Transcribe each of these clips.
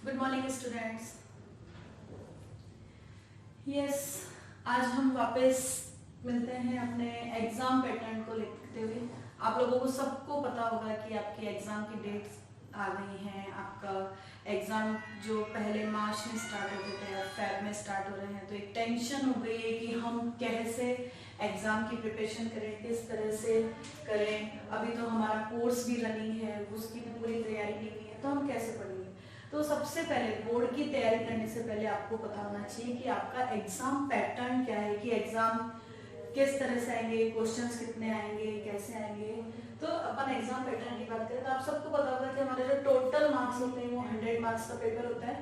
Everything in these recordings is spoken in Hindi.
Good morning students. यस, आज हम वापस मिलते हैं अपने एग्जाम पैटर्न को लेते हुए। आप लोगों को सबको पता होगा कि आपकी एग्जाम की डेट्स आ गई हैं। आपका एग्जाम जो पहले मार्च में स्टार्ट होते थे अब फेब में स्टार्ट हो रहे हैं, तो एक टेंशन हो गई है कि हम कैसे एग्जाम की प्रिपरेशन करें, किस तरह से करें। अभी तो हमारा कोर्स भी रनिंग है, उसकी भी पूरी तैयारी की हुई है, तो हम कैसे पढ़ेंगे। तो सबसे पहले बोर्ड की तैयारी करने से पहले आपको पता होना चाहिए कि आपका एग्जाम पैटर्न क्या है, कि एग्जाम किस तरह से आएंगे, क्वेश्चंस कितने आएंगे, कैसे आएंगे। तो अपन एग्जाम पैटर्न की बात करें तो आप सबको पता होगा कि हमारे जो टोटल मार्क्स होते हैं वो 100 मार्क्स का पेपर होता है,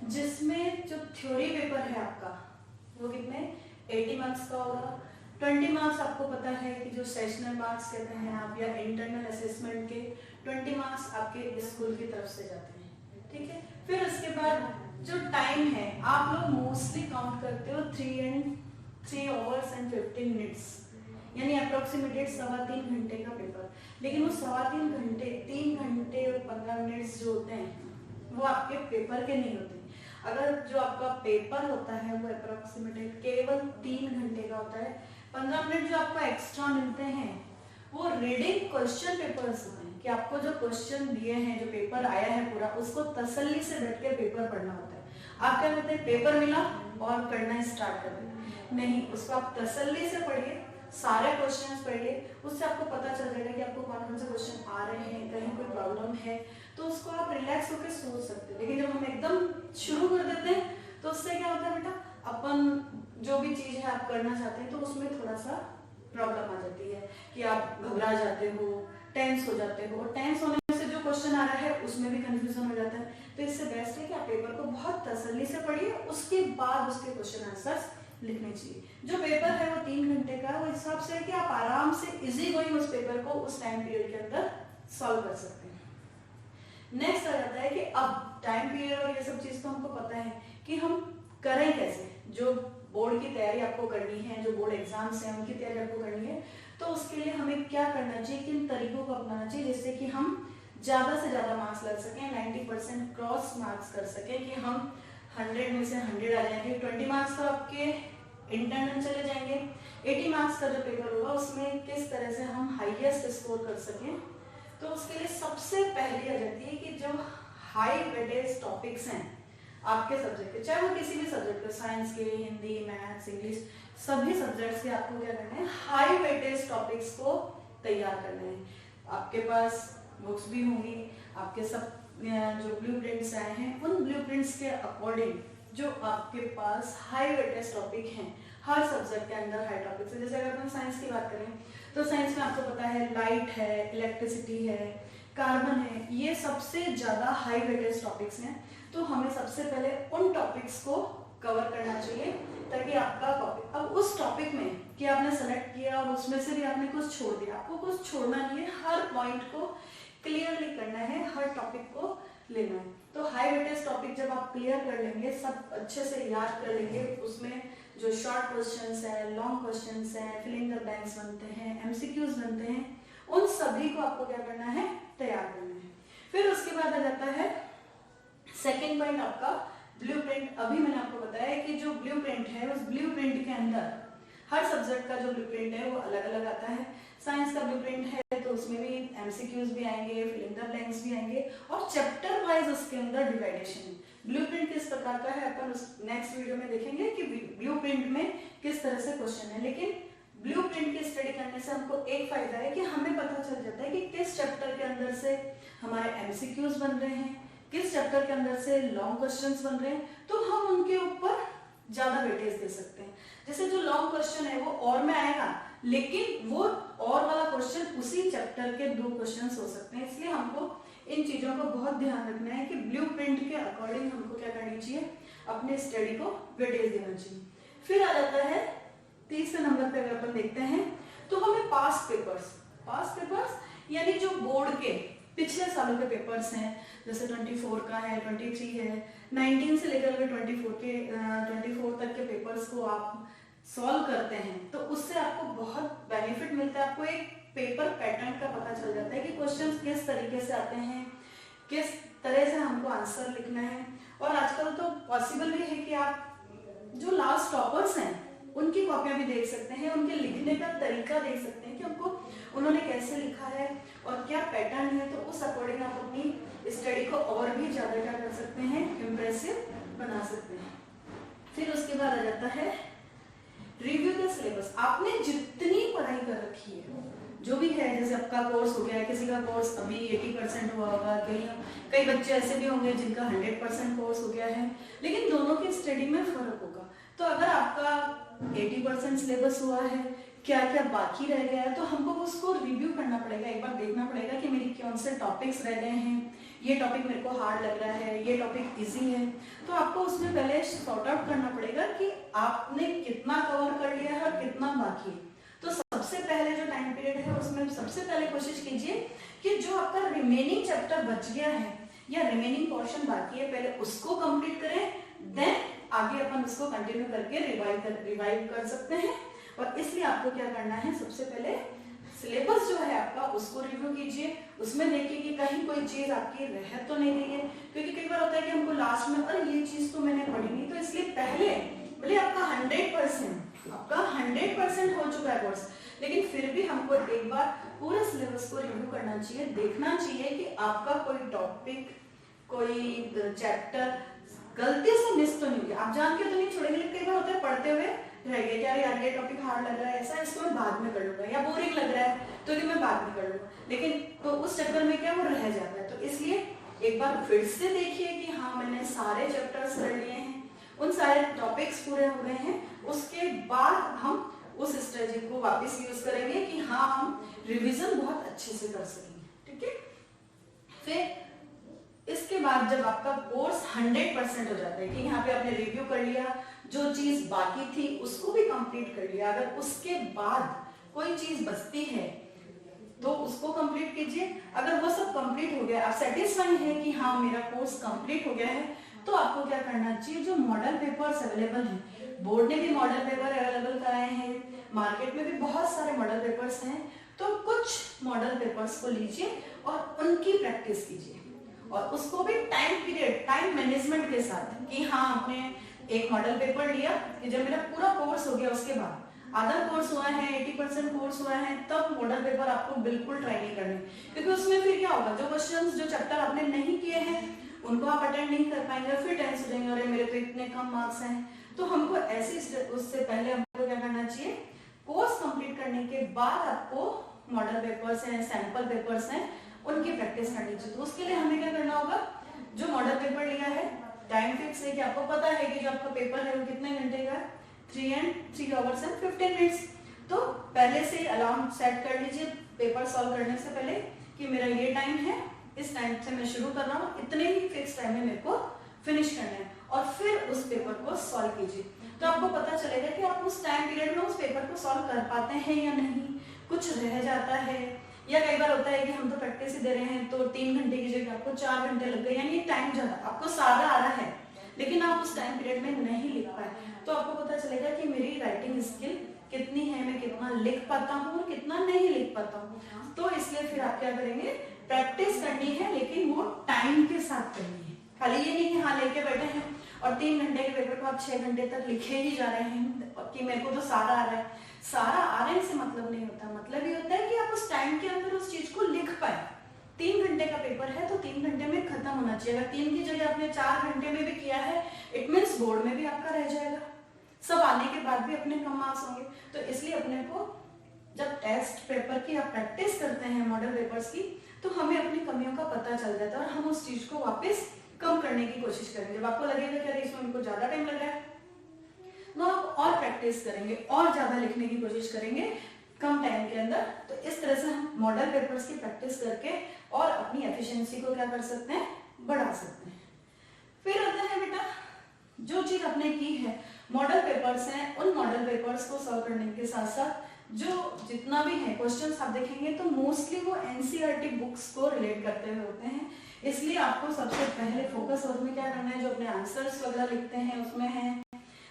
जिसमें जो थ्योरी पेपर है आपका वो कितने 80 मार्क्स का होगा। 20 मार्क्स आपको पता है कि जो सेशनल मार्क्स कहते हैं आप, या इंटरनल असेसमेंट के 20 मार्क्स आपके स्कूल की तरफ से जाते हैं। ठीक है, फिर उसके बाद जो टाइम है आप लोग मोस्टली काउंट करते हो 3 hours and 15 minutes, यानी अप्रोक्सीमेटेड 3.25 घंटे का पेपर। लेकिन वो 3.25 घंटे 3 घंटे और 15 मिनट्स जो होते हैं वो आपके पेपर के नहीं होते। अगर जो आपका पेपर होता है वो अप्रोक्सीमेटेड केवल 3 घंटे का होता है। 15 मिनट जो आपको एक्स्ट्रा मिलते हैं वो रीडिंग क्वेश्चन पेपर्स होते हैं, कि आपको जो क्वेश्चन दिए हैं, जो पेपर आया है पूरा, उसको तसल्ली से बैठ के पेपर पढ़ना होता है। आप क्या करते हैं, पेपर मिला और पढ़ना स्टार्ट कर दें, नहीं, उसको आप तसल्ली से पढ़िए, सारे क्वेश्चंस पढ़िए, उससे आपको पता चल जाएगा कि आपको कौन कौन से क्वेश्चन आ रहे हैं, कहीं कोई प्रॉब्लम है तो उसको आप रिलैक्स होकर सोच सकते हैं। लेकिन जब हम एकदम शुरू कर देते हैं तो उससे क्या होता है बेटा, अपन जो भी चीज है आप करना चाहते हैं तो उसमें थोड़ा सा प्रॉब्लम आ जाती है कि आप घबरा जाते हो, टेंस हो जाते हो, और टेंस होने से जो क्वेश्चन आ रहा है उसमें भी कंफ्यूजन हो जाता है। तो इससे बेस्ट है कि आप पेपर को बहुत तसल्ली से पढ़िए, उसके बाद उसके क्वेश्चन आंसर्स लिखने चाहिए। जो पेपर है वो 3 घंटे का, वो हिसाब से है कि आप आराम से इजी गोइंग उस पेपर को उस टाइम पीरियड के अंदर सॉल्व कर सकते हैं। नेक्स्ट आ जाता है कि अब टाइम पीरियड और ये सब चीज तो हमको पता है कि हम करें कैसे। जो बोर्ड की तैयारी आपको करनी है, जो बोर्ड एग्जाम्स हैं उनकी तैयारी आपको करनी है, तो उसके लिए हमें क्या करना चाहिए, किन तरीकों को अपनाना चाहिए जिससे कि हम ज्यादा से ज्यादा मार्क्स ला सकें, 90% क्रॉस मार्क्स कर सकें, कि हम 100 में से 100 आ जाएंगे। 20 मार्क्स तो आपके इंटरनल चले जाएंगे, 80 मार्क्स का जो पेपर होगा उसमें किस तरह से हम हाईएस्ट स्कोर कर सकें। तो उसके लिए सबसे पहले आ जाती है कि जो हाई वेटेज टॉपिक्स हैं आपके सब्जेक्ट के, चाहे वो किसी भी सब्जेक्ट के, साइंस के, हिंदी, मैथ्स, इंग्लिश, सभी सब्जेक्ट्स के आपको क्या करना है, हाई वेटेज टॉपिक्स को तैयार करना है। आपके पास बुक्स भी होंगी, आपके सब जो ब्लूप्रिंट्स आए हैं उन ब्लूप्रिंट्स के अकॉर्डिंग जो आपके पास हाई वेटेज टॉपिक हैं हर सब्जेक्ट के अंदर, हाई टॉपिक्स है। जैसे अगर अपन साइंस की बात करें तो साइंस में आपको पता है लाइट है, इलेक्ट्रिसिटी है, कार्बन है, ये सबसे ज्यादा हाई वेटेज टॉपिक्स हैं। तो हमें सबसे पहले उन टॉपिक्स को कवर करना चाहिए ताकि आपका टॉपिक, अब उस टॉपिक में कि आपने सेलेक्ट किया और उसमें से भी आपने कुछ छोड़ दिया, आपको कुछ छोड़ना नहीं है, हर पॉइंट को क्लियरली करना है, हर टॉपिक को लेना है। तो हाई वेटेज टॉपिक जब आप क्लियर कर लेंगे, सब अच्छे से याद कर लेंगे, उसमें जो शॉर्ट क्वेश्चंस है, लॉन्ग क्वेश्चंस है, फिलिंग द ब्लैंक्स बनते हैं, एमसीक्यूज बनते हैं, उन सभी को आपको क्या करना है, तैयार करना है। फिर उसके बाद आ जाता है सेकेंड पॉइंट आपका ब्लूप्रिंट। अभी मैंने आपको बताया कि जो ब्लूप्रिंट है उस ब्लूप्रिंट के अंदर हर सब्जेक्ट का जो ब्लूप्रिंट है वो अलग अलग आता है। साइंस का ब्लूप्रिंट है तो उसमें भी एमसीक्यूज भी आएंगे, फिलिंग द ब्लैंक्स भी आएंगे, और चैप्टर वाइज उसके अंदर डिवाइडेशन। ब्लूप्रिंट किस प्रकार का है अपन उस नेक्स्ट वीडियो में देखेंगे कि ब्लूप्रिंट में किस तरह से क्वेश्चन है। लेकिन ब्लूप्रिंट की स्टडी करने से हमको एक फायदा है कि हमें पता चल जाता है कि किस चैप्टर के अंदर से हमारे एमसीक्यूज बन रहे हैं, किस चैप्टर के अंदर से लॉन्ग क्वेश्चंस बन रहे हैं, तो हम उनके ऊपर ज्यादा वेटेज दे सकते हैं। जैसे जो लॉन्ग क्वेश्चन है वो और में आएगा, लेकिन वो और वाला क्वेश्चन उसी चैप्टर के 2 क्वेश्चंस हो सकते हैं। इसलिए हमको इन चीजों को बहुत ध्यान रखना है कि ब्लूप्रिंट के अकॉर्डिंग हमको क्या करनी चाहिए, अपने स्टडी को वेटेज देना चाहिए। फिर आ जाता है तीसरे नंबर पे, अगर अपन देखते हैं तो हमें पास्ट पेपर्स यानी जो बोर्ड के पिछले सालों के पेपर्स हैं, जैसे 24 का है, 23 है, 19 से लेकर 24 तक के पेपर्स को आप सॉल्व करते हैं तो उससे आपको बहुत बेनिफिट मिलता है। आपको एक पेपर पैटर्न का पता चल जाता है कि क्वेश्चंस किस तरीके से आते हैं, किस तरह से हमको आंसर लिखना है। और आजकल तो पॉसिबल भी है कि आप जो लास्ट टॉपर्स हैं उनकी कॉपियां भी देख सकते हैं, उनके लिखने का तरीका देख सकते हैं कि हमको उन्होंने कैसे लिखा है और क्या पैटर्न है। तो उस अकॉर्डिंग आप अपनी स्टडी को और भी ज्यादा क्या कर सकते हैं, इम्प्रेसिव बना सकते हैं। फिर उसके बाद आ जाता है रिव्यू द सिलेबस। आपने जितनी पढ़ाई कर रखी है, जो भी है, जैसे आपका कोर्स हो गया, किसी का कोर्स अभी 80% हुआ होगा, कई बच्चे ऐसे भी होंगे जिनका 100% कोर्स हो गया है, लेकिन दोनों की स्टडी में फर्क होगा। तो अगर आपका 80% सिलेबस हुआ है, क्या क्या बाकी रह गया है, तो हमको उसको रिव्यू करना पड़ेगा, एक बार देखना पड़ेगा कि मेरी कौन से टॉपिक्स रह गए हैं, ये टॉपिक मेरे को हार्ड लग रहा है, ये टॉपिक इजी है। तो आपको उसमें पहले सॉर्ट आउट करना पड़ेगा कि आपने कितना कवर कर लिया है और कितना बाकी है। तो सबसे पहले जो टाइम पीरियड है उसमें सबसे पहले कोशिश कीजिए कि जो आपका रिमेनिंग चैप्टर बच गया है या रिमेनिंग पोर्शन बाकी है, पहले उसको कंप्लीट करें, देन आगे अपन उसको कंटिन्यू करके रिवाइव कर सकते हैं। और इसलिए आपको क्या करना है, सबसे पहले सिलेबस जो है आपका उसको रिव्यू कीजिए, उसमें देखिए कि कहीं कोई चीज आपकी रह तो नहीं रही है, क्योंकि कई बार होता है कि हमको लास्ट में अरे ये चीज तो मैंने पढ़ी नहीं। तो इसलिए पहले भले आपका 100% हो चुका है कोर्स, लेकिन फिर भी हमको एक बार पूरे सिलेबस को रिव्यू करना चाहिए, देखना चाहिए कि आपका कोई टॉपिक, कोई चैप्टर गलती से मिस तो नहीं हुआ। आप जान के तो नहीं छोड़ेंगे, लेकिन कई बार होता है पढ़ते हुए रह गया कि यार ये टॉपिक हार्ड लग रहा है, ऐसा इसको मैं बाद में कर लूंगा, या बोरिंग लग रहा है तो ये मैं बाद में कर लूंगा, लेकिन तो उस चक्कर में क्या वो रह जाता है। तो इसलिए एक बार फिर से देखिए कि हाँ मैंने सारे चैप्टर्स कर लिए हैं, उन सारे टॉपिक्स पूरे हो गए हैं, उसके बाद हम उस स्ट्रेटजी को वापस यूज करेंगे कि हाँ हम रिवीजन बहुत अच्छे से कर सकेंगे। ठीक है, फिर इसके बाद जब आपका कोर्स 100% हो जाता है कि यहाँ पे आपने रिव्यू कर लिया, जो चीज बाकी थी उसको भी कंप्लीट कर लिया, अगर उसके बाद कोई चीज बचती है तो उसको कंप्लीट कीजिए। अगर वो सब कंप्लीट हो गया, आप सेटिस्फाई है कि हाँ मेरा कोर्स कंप्लीट हो गया है, तो आपको क्या करना चाहिए, जो मॉडल पेपर्स अवेलेबल हैं, बोर्ड ने भी मॉडल पेपर अवेलेबल कराए हैं, मार्केट में भी बहुत सारे मॉडल पेपर्स हैं, तो कुछ मॉडल पेपर्स को लीजिए और उनकी प्रैक्टिस कीजिए, और उसको भी टाइम पीरियड, टाइम मैनेजमेंट के साथ कि हाँ आपने एक मॉडल पेपर लिया कि जब मेरा पूरा कोर्स हो गया, उसके बाद आधा कोर्स हुआ है, 80% कोर्स हुआ है, तब मॉडल पेपर आपको बिल्कुल ट्राई नहीं करनी, क्योंकि उसमें फिर क्या होगा, जो क्वेश्चंस, जो चैप्टर आपने नहीं किए हैं उनको आप अटेंड नहीं कर पाएंगे, फिर टेंस हो जाएंगे, अरे मेरे तो इतने कम मार्क्स हैं। तो हमको ऐसे उससे पहले हमको क्या करना चाहिए, कोर्स कंप्लीट करने के बाद आपको मॉडल पेपर्स हैं, सैंपल पेपर्स हैं, उनकी प्रैक्टिस करनी चाहिए। तो उसके लिए हमें क्या करना होगा, जो मॉडल पेपर लिया है टाइम फिक्स है कि आपको पता है कि जो आपका पेपर है वो कितने घंटे का, 3 hours and 15 minutes। तो पहले से अलार्म सेट कर लीजिए पेपर सॉल्व करने से पहले कि मेरा ये टाइम है, इस टाइम से मैं शुरू कर रहा हूँ, इतने ही फिक्स टाइम में मेरे को फिनिश करना है, और फिर उस पेपर को सॉल्व कीजिए। तो आपको पता चलेगा कि आप उस टाइम पीरियड में उस पेपर को सॉल्व कर पाते हैं या नहीं, कुछ रह जाता है, या कई बार होता है कि हम तो प्रैक्टिस ही दे रहे हैं तो 3 घंटे की जगह आपको 4 घंटे लग गए, यानी टाइम ज्यादा, आपको सारा आ रहा है लेकिन आप उस टाइम पीरियड में नहीं लिख पाए। तो आपको पता चलेगा कि मेरी राइटिंग स्किल कितनी है, मैं कितना लिख पाता हूँ और कितना नहीं लिख पाता हूँ। तो इसलिए फिर आप क्या करेंगे, प्रैक्टिस करनी है, लेकिन वो टाइम के साथ करनी है। खाली ये नहीं कि हाँ लेके बैठे हैं और 3 घंटे के पेपर को आप 6 घंटे तक लिखे ही जा रहे हैं कि मेरे को तो सारा आ रहा है। सारा आने से मतलब नहीं होता, मतलब ये होता है कि आप उस टाइम के अंदर उस चीज को लिख पाए। 3 घंटे का पेपर है तो 3 घंटे में खत्म होना चाहिए। अगर 3 की जगह आपने 4 घंटे में भी किया है, इट मीन्स बोर्ड में भी आपका रह जाएगा, सब आने के बाद भी अपने कम मार्क्स होंगे। तो इसलिए अपने को जब टेस्ट पेपर की आप प्रैक्टिस करते हैं मॉडल पेपर्स की, तो हमें अपनी कमियों का पता चल जाता है और हम उस चीज को वापस कम करने की कोशिश करेंगे। जब आपको लगेगा कि इसमें हमको ज्यादा टाइम लग रहा है, तो आप और प्रैक्टिस करेंगे और ज्यादा लिखने की कोशिश करेंगे कम टाइम के अंदर। तो इस तरह से हम मॉडल पेपर्स की प्रैक्टिस करके और अपनी एफिशिएंसी को क्या कर सकते हैं, बढ़ा सकते हैं। फिर आता है बेटा, जो चीज आपने की है, मॉडल पेपर्स हैं, उन मॉडल पेपर्स को सॉल्व करने के साथ साथ जो जितना भी है क्वेश्चंस आप देखेंगे तो मोस्टली वो एनसीईआरटी बुक्स को रिलेट करते हुए होते हैं। इसलिए आपको सबसे पहले फोकस उसमें क्या करना है, जो अपने आंसर्स वगैरह लिखते हैं उसमें है,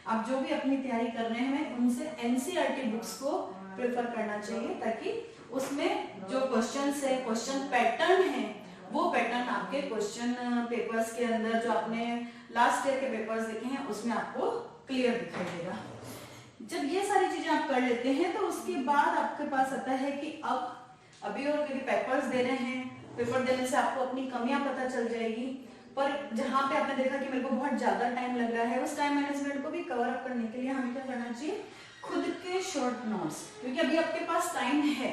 आप जो भी अपनी तैयारी कर रहे हैं उनसे एनसीईआरटी बुक्स को प्रेफर करना चाहिए, ताकि उसमें जो क्वेश्चंस है, क्वेश्चन पैटर्न है, वो पैटर्न आपके क्वेश्चन पेपर्स के अंदर जो आपने लास्ट ईयर के पेपर्स देखे हैं उसमें आपको क्लियर दिखाई देगा। जब ये सारी चीजें आप कर लेते हैं तो उसके बाद आपके पास आता है कि अब अभी और क्योंकि पेपर्स दे रहे हैं, पेपर देने से आपको अपनी कमियां पता चल जाएगी, पर जहां पे आपने देखा कि मेरे को बहुत ज्यादा टाइम लग रहा है, उस टाइम मैनेजमेंट को भी कवर अप करने के लिए हमें क्या करना चाहिए, खुद के शॉर्ट नोट्स, क्योंकि अभी आपके पास टाइम है।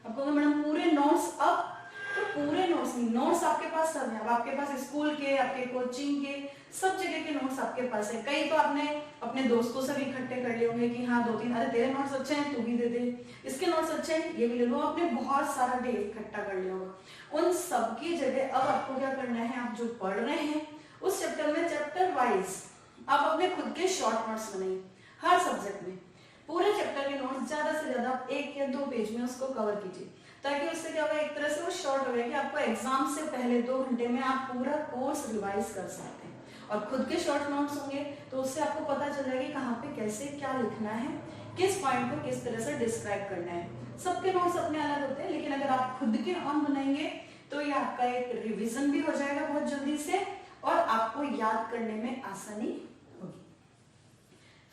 आपको मैडम पूरे नोट्स, अब तो पूरे नोट्स आपके पास सब है। अब आपके पास स्कूल के, आपके कोचिंग के, सब जगह के नोट्स आपके पास है। कई तो आपने अपने दोस्तों से भी इकट्ठे कर लिए होंगे कि हाँ 2-3, अरे तेरे नोट्स अच्छे हैं तू भी दे दे, इसके नोट्स अच्छे हैं ये भी ले लो, आपने बहुत सारा डे इकट्ठा कर लिया होगा। उन सब की जगह अब आपको क्या करना है, आप जो पढ़ रहे हैं उस चैप्टर में चैप्टर वाइज आप अपने खुद के शॉर्ट नोट्स बनाइए। हर सब्जेक्ट में पूरे चैप्टर के नोट्स ज्यादा से ज्यादा 1 या 2 पेज में उसको कवर कीजिए, ताकि उससे क्या होगा, एक तरह से वो शॉर्ट हो गया कि आपको एग्जाम से पहले 2 घंटे में आप पूरा कोर्स रिवाइज कर सकते हैं। और खुद के शॉर्ट नोट्स होंगे तो उससे आपको पता चल जाएगा कि कहाँ पे कैसे क्या लिखना है, किस पॉइंट को किस तरह से डिस्क्राइब करना है। सबके नोट्स अपने अलग होते हैं, लेकिन अगर आप खुद के ऑन बनाएंगे तो ये आपका एक रिविजन भी हो जाएगा बहुत जल्दी से और आपको याद करने में आसानी होगी।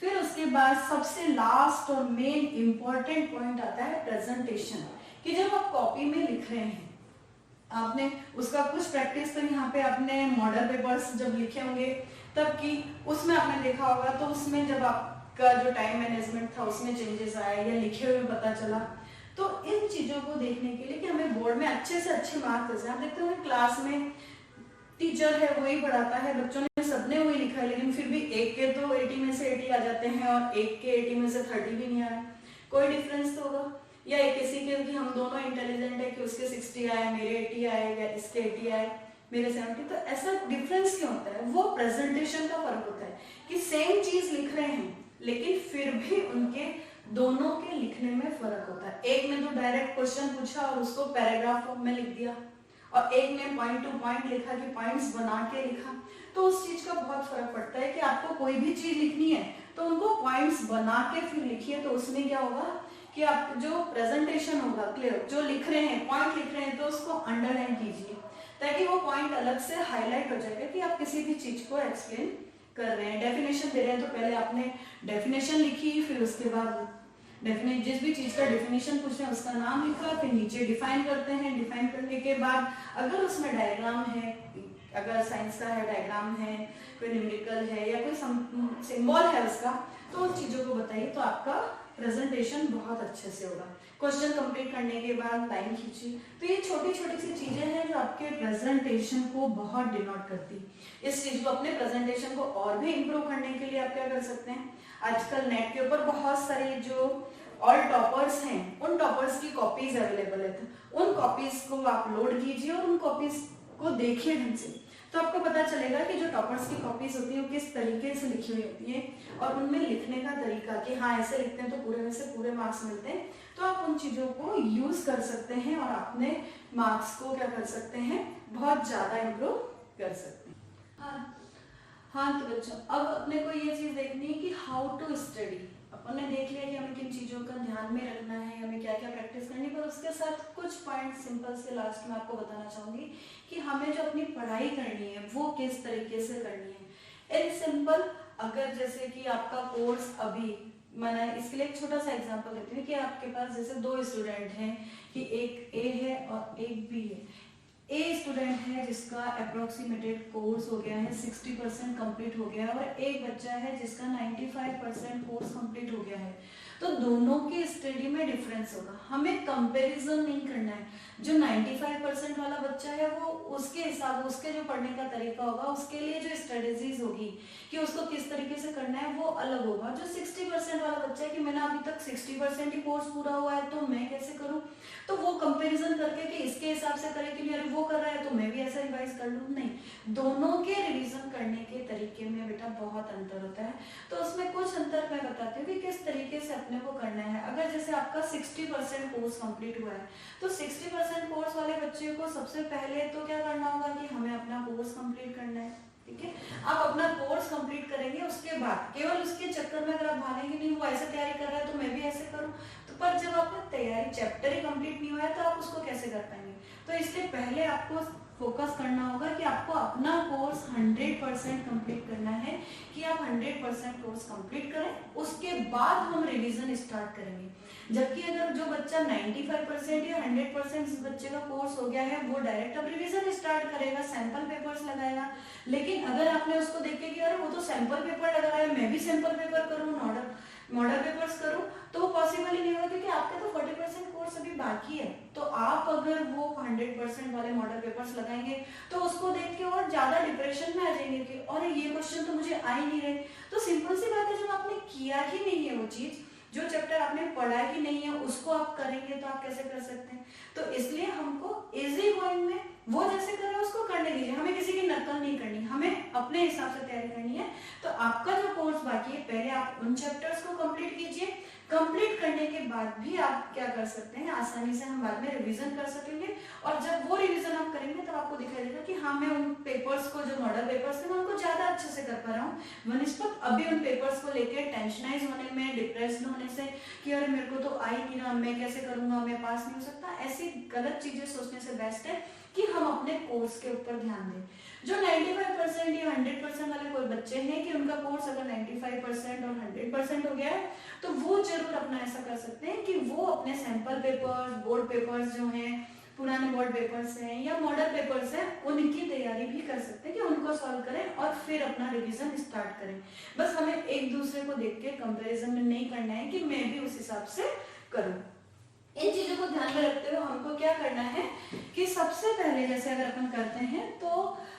फिर उसके बाद सबसे लास्ट और मेन इंपॉर्टेंट पॉइंट आता है प्रेजेंटेशन, कि जब आप कॉपी में लिख रहे हैं आपने उसका कुछ प्रैक्टिस तो यहाँ पे आपने मॉडल पेपर्स जब लिखे होंगे तब की, उसमें आपने देखा होगा, तो उसमें जब आपका जो टाइम मैनेजमेंट था उसमें चेंजेस आए या लिखे हुए पता चला, तो इन चीजों को देखने के लिए कि हमें बोर्ड में अच्छे से अच्छे मार्क्स, आप देखते होंगे क्लास में टीचर है वही पढ़ाता है, बच्चों ने सबने वही लिखा है, लेकिन फिर भी एक के तो 80 में से 80 आ जाते हैं और एक के 80 में से 30 भी नहीं आए, कोई डिफरेंस तो होगा। या एक किसी के कि हम दोनों इंटेलिजेंट है कि उसके 60 आए, मेरे 80 आए, या इसके 80 आए, मेरे 70, तो ऐसा डिफरेंस क्यों होता है? वो प्रेजेंटेशन का फर्क होता है कि सेम चीज लिख रहे हैं लेकिन फिर भी उनके दोनों के लिखने में फर्क होता है। एक ने तो डायरेक्ट क्वेश्चन पूछा और उसको पैराग्राफ फॉर्म में लिख दिया, और एक ने पॉइंट टू पॉइंट लिखा कि पॉइंट्स बना के लिखा, तो उस चीज का बहुत फर्क पड़ता है कि आपको कोई भी चीज लिखनी है तो उनको पॉइंट्स बना के फिर लिखिए, तो उसमें क्या होगा कि आप जो प्रेजेंटेशन होगा क्लियर, जो लिख रहे हैं पॉइंट लिख रहे हैं तो उसको अंडरलाइन कीजिए, ताकि वो पॉइंट अलग से हाईलाइट हो जाएगा कि आप किसी भी चीज को एक्सप्लेन कर रहे हैं। डेफिनेशन दे रहे हैं तो पहले आपने डेफिनेशन लिखी, फिर उसके बाद जिस भी चीज का डेफिनेशन पूछ रहे हैं उसका नाम लिखा, फिर नीचे डिफाइन करते हैं, डिफाइन करने के बाद अगर उसमें डायग्राम है, अगर साइंस का है डायग्राम है, कोई न्यूमेरिकल है या कोई सिंबल है उसका, तो उन चीजों को बताइए, तो आपका प्रेजेंटेशन बहुत अच्छे से होगा। क्वेश्चन कंप्लीट करने के बाद लाइन खींचिए, तो ये छोटी छोटी सी चीजें हैं जो आपके प्रेजेंटेशन को बहुत डिनोट करती। इस चीज को, अपने प्रेजेंटेशन को और भी इम्प्रूव करने के लिए आप क्या कर सकते हैं, आजकल नेट के ऊपर बहुत सारे जो ऑल टॉपर्स हैं उन टॉपर्स की कॉपीज अवेलेबल है, तो उन कॉपीज को आप लोड कीजिए और उन कॉपीज को देखिए ढंग से, तो आपको पता चलेगा कि जो टॉपर्स की कॉपीज होती है वो किस तरीके से लिखी हुई होती है और उनमें लिखने का तरीका कि हाँ ऐसे लिखते हैं तो पूरे में से पूरे मार्क्स मिलते हैं, तो आप उन चीजों को यूज कर सकते हैं और अपने मार्क्स को क्या कर सकते हैं, बहुत ज्यादा इम्प्रूव कर सकते हैं। हाँ तो बच्चों अब अपने को ये चीज देखनी है कि हाउ टू स्टडी। अपन ने देख लिया कि हमें किन चीजों का ध्यान में रखना है, हमें क्या क्या प्रैक्टिस करनी है, पर उसके साथ कुछ पॉइंट सिंपल से लास्ट में आपको बताना चाहूंगी कि हमें जो अपनी पढ़ाई करनी है वो किस तरीके से करनी है। इन सिंपल, अगर जैसे कि आपका कोर्स अभी, मैंने इसके लिए एक छोटा सा एग्जांपल देती हूँ कि आपके पास जैसे 2 स्टूडेंट हैं कि एक ए है और एक बी है। ए स्टूडेंट है जिसका अप्रोक्सीमेटेड कोर्स हो गया है 60% कंप्लीट हो गया है, और एक बच्चा है जिसका 95% कोर्स कंप्लीट हो गया है, तो दोनों के स्टडी में डिफरेंस होगा। हमें कंपैरिजन नहीं करना है, जो 95% वाला बच्चा है वो उसके हिसाब, उसके जो पढ़ने का तरीका होगा, उसके लिए जो स्ट्रेटेजीज होगी कि उसको किस तरीके से करना है वो अलग होगा। जो 60% वाला बच्चा है कि मैंने अभी तक 60% ही कोर्स पूरा हुआ है तो मैं कैसे करूं, तो वो कंपैरिजन करके कि इसके हिसाब से करे कि अरे वो कर रहा है तो मैं भी ऐसा रिवाइज कर लूं, नहीं, दोनों के रिवीजन करने के तरीके में बेटा बहुत अंतर होता है। तो उसमें कुछ अंतर मैं बताती हूँ कि किस तरीके से अपने को करना है। अगर जैसे आपका 60% कोर्स कंप्लीट हुआ है तो 60% कोर्स वाले बच्चे को सबसे पहले तो क्या करना होगा कि हमें अपना कोर्स कंप्लीट करना है, ठीक है। आप अपना कोर्स कंप्लीट करेंगे, उसके बाद केवल उसके चक्कर में अगर आप भागेंगे नहीं वो ऐसे तैयारी कर रहा है तो मैं भी ऐसे करूं, तो पर जब आपने तैयारी चैप्टर ही कंप्लीट नहीं हुआ है तो आप उसको कैसे कर पाएंगे। तो इसलिए पहले आपको फोकस करना होगा कि आपको अपना कोर्स 100% कंप्लीट करना है, कि आप 100% कोर्स कंप्लीट करें, उसके बाद हम रिवीजन स्टार्ट करेंगे। जबकि अगर जो बच्चा 95% या 100% जिस बच्चे का कोर्स हो गया है वो डायरेक्ट अब रिवीजन स्टार्ट करेगा, सैंपल पेपर्स लगाएगा। लेकिन अगर आपने उसको देखे कि अरे वो तो सैंपल पेपर लगा रहा है, मैं भी सैंपल पेपर करूँ, मॉडल पेपर्स करूं, तो वो पॉसिबल ही नहीं होगा, क्योंकि आपके तो 40% कोर्स अभी बाकी है। तो आप अगर वो 100% वाले मॉडल पेपर्स लगाएंगे तो उसको देख के और ज्यादा डिप्रेशन में आ जाएंगे कि और ये क्वेश्चन तो मुझे आ ही नहीं रहे। तो सिंपल सी बात है, जब आपने किया ही नहीं है वो चीज, जो चैप्टर आपने पढ़ा ही नहीं है उसको आप करेंगे तो आप कैसे कर सकते हैं। तो इसलिए हमको इजी गोइंग में वो जैसे कर रहे हैं उसको करने दीजिए, हमें किसी की नकल नहीं करनी, हमें अपने हिसाब से तैयारी करनी है। तो आपका जो कोर्स बाकी है, पहले आप उन चैप्टर्स को कंप्लीट कीजिए। कंप्लीट करने के बाद भी आप क्या कर सकते हैं, आसानी से हम बाद में रिवीजन कर सकेंगे। और जब वो रिवीजन आप करेंगे तब आपको दिखाई देगा कि हाँ, मैं उन पेपर्स को, जो मॉडल पेपर्स थे, मैं उनको ज्यादा अच्छे से कर पा रहा हूँ, वनिस्पत अभी उन पेपर्स को लेकर टेंशनाइज होने में, डिप्रेस्ड होने से कि अरे मेरे को तो आ ही नहीं रहा, मैं कैसे करूंगा, मैं पास नहीं हो सकता, ऐसी गलत चीजें सोचने से बेस्ट है कि हम अपने कोर्स के ऊपर ध्यान दें। जो 95% या 100% वाले कोई बच्चे हैं कि उनका कोर्स अगर 95% और 100% हो गया है, तो वो जरूर अपना ऐसा कर सकते हैं कि वो अपने सैंपल पेपर्स, बोर्ड पेपर्स जो हैं, पुराने बोर्ड पेपर्स हैं या मॉडल पेपर्स हैं, उनकी तैयारी भी कर सकते हैं कि उनको सॉल्व करें और फिर अपना रिवीजन स्टार्ट करें। बस हमें एक दूसरे को देख के कंपेरिजन में नहीं करना है कि मैं भी उस हिसाब से करूं। इन चीजों को ध्यान में रखते हुए हमको क्या करना है कि सबसे पहले जैसे अगर अपन करते हैं तो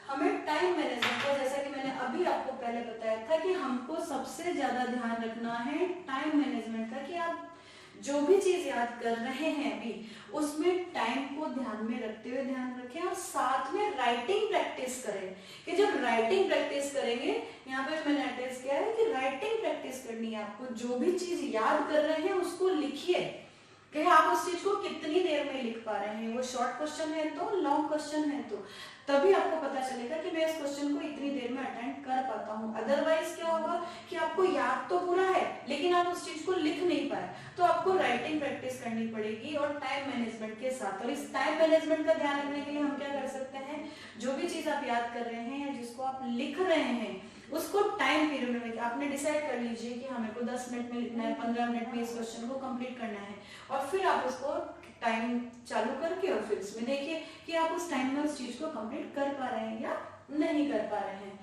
हमें टाइम मैनेजमेंट का, जैसा कि मैंने अभी आपको पहले बताया था कि हमको सबसे ज्यादा ध्यान रखना है टाइम मैनेजमेंट का, कि आप जो भी चीज याद कर रहे हैं अभी उसमें टाइम को ध्यान में रखते हुए ध्यान रखें, और साथ में राइटिंग प्रैक्टिस करें। कि जब राइटिंग प्रैक्टिस करेंगे, यहाँ पे मैंने अटैच किया है कि राइटिंग प्रैक्टिस करनी है आपको, जो भी चीज याद कर रहे हैं उसको लिखिए कि आप उस चीज को कितनी देर में लिख पा रहे हैं। वो शॉर्ट क्वेश्चन है तो, लॉन्ग क्वेश्चन है तो, तभी आपको पता चलेगा कि मैं इस क्वेश्चन को इतनी देर में अटेंड कर पाता हूँ। अदरवाइज क्या होगा कि आपको याद तो पूरा है लेकिन आप उस चीज को लिख नहीं पाए। तो आपको राइटिंग प्रैक्टिस करनी पड़ेगी और टाइम मैनेजमेंट के साथ। और इस टाइम मैनेजमेंट का ध्यान रखने के लिए हम क्या कर सकते हैं, जो भी चीज आप याद कर रहे हैं या जिसको आप लिख रहे हैं उसको टाइम पीरियड में आपने डिसाइड कर लीजिए कि हमें को 10 मिनट में लिखना है, 15 मिनट में इस क्वेश्चन को कंप्लीट करना है, और फिर आप उसको टाइम चालू करके और फिर इसमें देखिए कि आप उस टाइम में उस चीज को कंप्लीट कर पा रहे हैं या नहीं कर पा रहे हैं।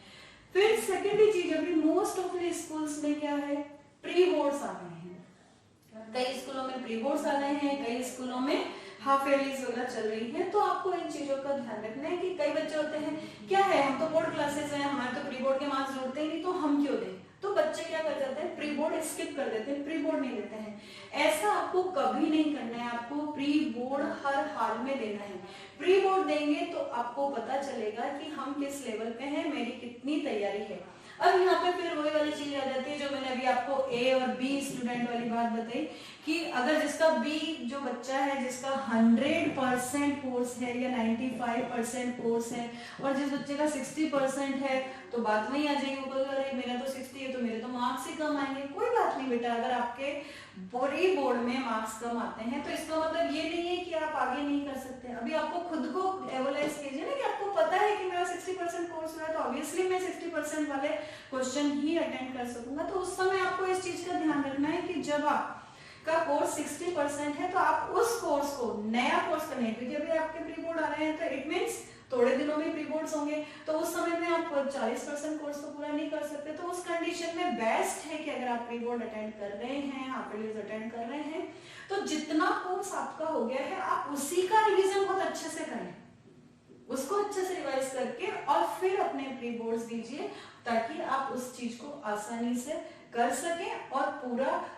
फिर सेकेंडरी चीज, अभी मोस्ट ऑफ द स्कूल्स में क्या है, प्री बोर्ड्स आ गए हैं। कई स्कूलों में प्री बोर्ड्स आ गए हैं, कई स्कूलों में हाफ ईयरलीज वगैरह चल रही है। तो आपको इन चीजों का ध्यान रखना है कि कई बच्चे होते हैं क्या है, हम तो बोर्ड क्लासेस हैं, हमारे तो प्री बोर्ड के मार्क्स जोड़ते ही नहीं, तो हम क्यों दें। तो बच्चे क्या कर जाते हैं, प्री बोर्ड स्किप कर देते हैं, प्री बोर्ड नहीं देते हैं। ऐसा आपको कभी नहीं करना है, आपको प्री बोर्ड हर हाल में देना है। प्री बोर्ड देंगे तो आपको पता चलेगा कि हम किस लेवल पे हैं, मेरी कितनी तैयारी है। अब यहाँ पे फिर वही वाली चीज आ जाती है जो मैंने अभी आपको ए और बी स्टूडेंट वाली बात बताई कि अगर जिसका बी जो बच्चा है जिसका 100% कोर्स है या 95% कोर्स है और जिस बच्चे का 60% है, तो बात वही आ जाएगी, वो बोलेगा अरे मेरा तो 60 है तो मेरे तो मार्क्स ही कम आएंगे। कोई बात नहीं बेटा, अगर आपके प्री बोर्ड में मार्क्स कम आते हैं तो इसका मतलब ये नहीं है कि आप आगे नहीं कर सकते। अभी आपको खुद को एवलाइज कीजिए ना कि आपको पता है कि मेरा 60% कोर्स हुआ है तो ऑब्वियसली मैं 60% वाले क्वेश्चन ही अटेंड कर सकूंगा। तो उस समय आपको इस चीज का ध्यान रखना है कि जब आपका कोर्स 60% है तो आप उस कोर्स को नया कोर्स करने, क्योंकि अभी आपके प्री बोर्ड आ रहे हैं तो इट मीन्स थोड़े दिनों में प्री बोर्ड्स होंगे, तो उस समय में आप 40% कोर्स तो पूरा नहीं कर सकते। तो उस कंडीशन में बेस्ट है कि अगर आप प्री बोर्ड अटेंड कर रहे हैं, हाफ ईयरलीज अटेंड कर रहे हैं, तो जितना कोर्स आपका हो गया है आप उसी का रिवीजन बहुत अच्छे से करें, उसको अच्छे से रिवाइज करके और फिर अपने प्री बोर्ड्स दीजिए ताकि आप उस चीज को आसानी से कर सके और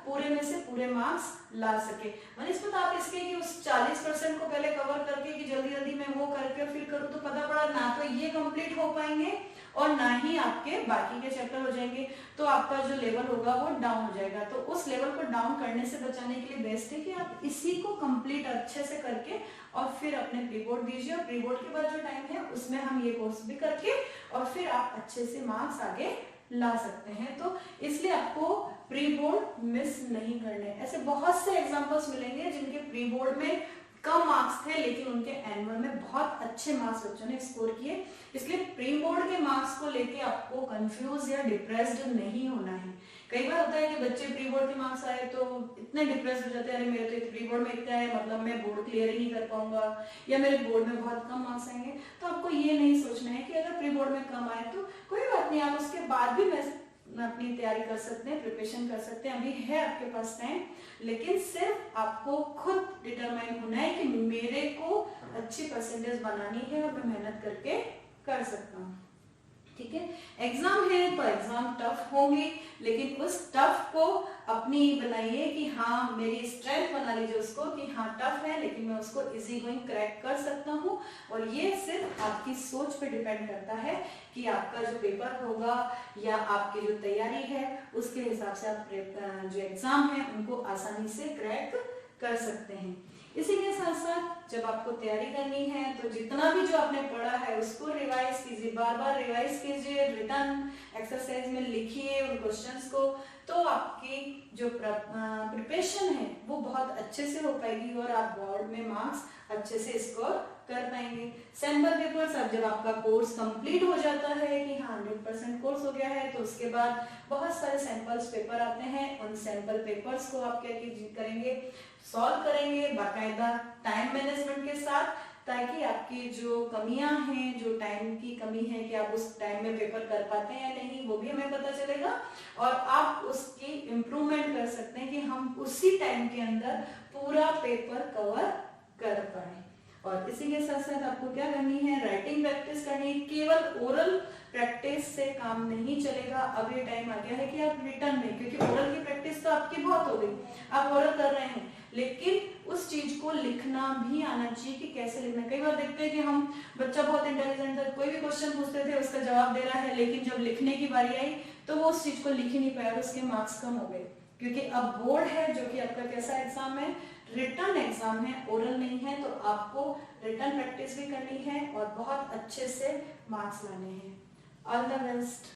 पूरे में से पूरे मार्क्स ला सके। इसमें आप इसके कि उस 40% को पहले कवर करके कि जल्दी जल्दी मैं वो करके फिर करूँ, तो पता पड़ा ना तो ये कंप्लीट हो पाएंगे और ना ही आपके बाकी के चैप्टर हो जाएंगे, तो आपका जो लेवल होगा वो डाउन हो जाएगा। तो उस लेवल को डाउन करने से बचाने के लिए बेस्ट है कि आप इसी को कंप्लीट अच्छे से करके और फिर अपने प्री बोर्ड दीजिए, और प्री बोर्ड के बाद जो टाइम है उसमें हम ये कोर्स भी करके और फिर आप अच्छे से मार्क्स आगे ला सकते हैं। तो इसलिए आपको प्री बोर्ड मिस नहीं करने। ऐसे बहुत से एग्जांपल्स मिलेंगे जिनके प्री बोर्ड में कम मार्क्स थे, लेकिन उनके एनुअल में बहुत अच्छे मार्क्स बच्चों ने स्कोर किए। इसलिए प्री बोर्ड के मार्क्स को लेके आपको कंफ्यूज या डिप्रेस्ड नहीं होना है। कई बार होता है कि बच्चे प्री बोर्ड के मार्क्स आए तो इतने डिप्रेस हो जाते हैं, अरे मेरे तो प्री बोर्ड में इतना है, मतलब मैं बोर्ड क्लियर ही नहीं कर पाऊंगा या मेरे बोर्ड में बहुत कम मार्क्स आएंगे। तो आपको ये नहीं सोचना है कि अगर प्री बोर्ड में कम आए तो कोई बात नहीं, आप उसके बाद भी मैं अपनी तैयारी कर सकते हैं, प्रिपरेशन कर सकते हैं, अभी है आपके पास टाइम। लेकिन सिर्फ आपको खुद डिटरमाइन होना है कि मेरे को अच्छी परसेंटेज बनानी है और मैं मेहनत करके कर सकता हूँ। ठीक है, एग्जाम है तो एग्जाम टफ होंगे, लेकिन उस टफ को अपनी बनाइए कि हाँ, मेरी स्ट्रेंथ बना लीजिए उसको कि हाँ टफ है लेकिन मैं उसको इजी गोइंग क्रैक कर सकता हूँ। और ये सिर्फ आपकी सोच पे डिपेंड करता है कि आपका जो पेपर होगा या आपकी जो तैयारी है उसके हिसाब से आप जो एग्जाम है उनको आसानी से क्रैक कर सकते हैं। इसी के साथ साथ जब आपको तैयारी करनी है तो जितना भी जो आपने पढ़ा है उसको रिवाइज कीजिए, बार बार रिवाइज कीजिए, रिटर्न एक्सरसाइज में लिखिए उन क्वेश्चंस को, तो आपकी जो प्रिपरेशन है वो बहुत अच्छे से हो पाएगी और आप बोर्ड में मार्क्स अच्छे से स्कोर कर पाएंगे। सैंपल पेपर्स, अब जब आपका कोर्स कंप्लीट हो जाता है कि हाँ 100% कोर्स हो गया है, तो उसके बाद बहुत सारे सैंपल्स पेपर आते हैं। उन सैंपल पेपर्स को आप क्या करेंगे, सॉल्व करेंगे बाकायदा टाइम मैनेजमेंट के साथ, ताकि आपकी जो कमियां हैं, जो टाइम की कमी है कि आप उस टाइम में पेपर कर पाते हैं या नहीं, वो भी हमें पता चलेगा और आप उसकी इम्प्रूवमेंट कर सकते हैं कि हम उसी टाइम के अंदर पूरा पेपर कवर कर पाए। और इसी के साथ साथ आपको क्या करनी है, राइटिंग प्रैक्टिस करनी है। केवल ओरल प्रैक्टिस से काम नहीं चलेगा। अब ये टाइम आ गया है कि आप रिटर्न में, क्योंकि ओरल की प्रैक्टिस तो आपकी बहुत हो गई, आप ओरल कर रहे हैं, लेकिन उस चीज को लिखना भी आना चाहिए कि कैसे लिखना। कई बार देखते हैं कि हम बच्चा बहुत इंटेलिजेंट है, कोई भी क्वेश्चन पूछते थे उसका जवाब दे रहा है, लेकिन जब लिखने की बारी आई तो वो उस चीज को लिख ही नहीं पाया और उसके मार्क्स कम हो गए। क्योंकि अब बोर्ड है जो कि आपका कैसा एग्जाम है, रिटर्न एग्जाम है, ओरल नहीं है, तो आपको रिटर्न प्रैक्टिस भी करनी है और बहुत अच्छे से मार्क्स लाने हैं। All the best.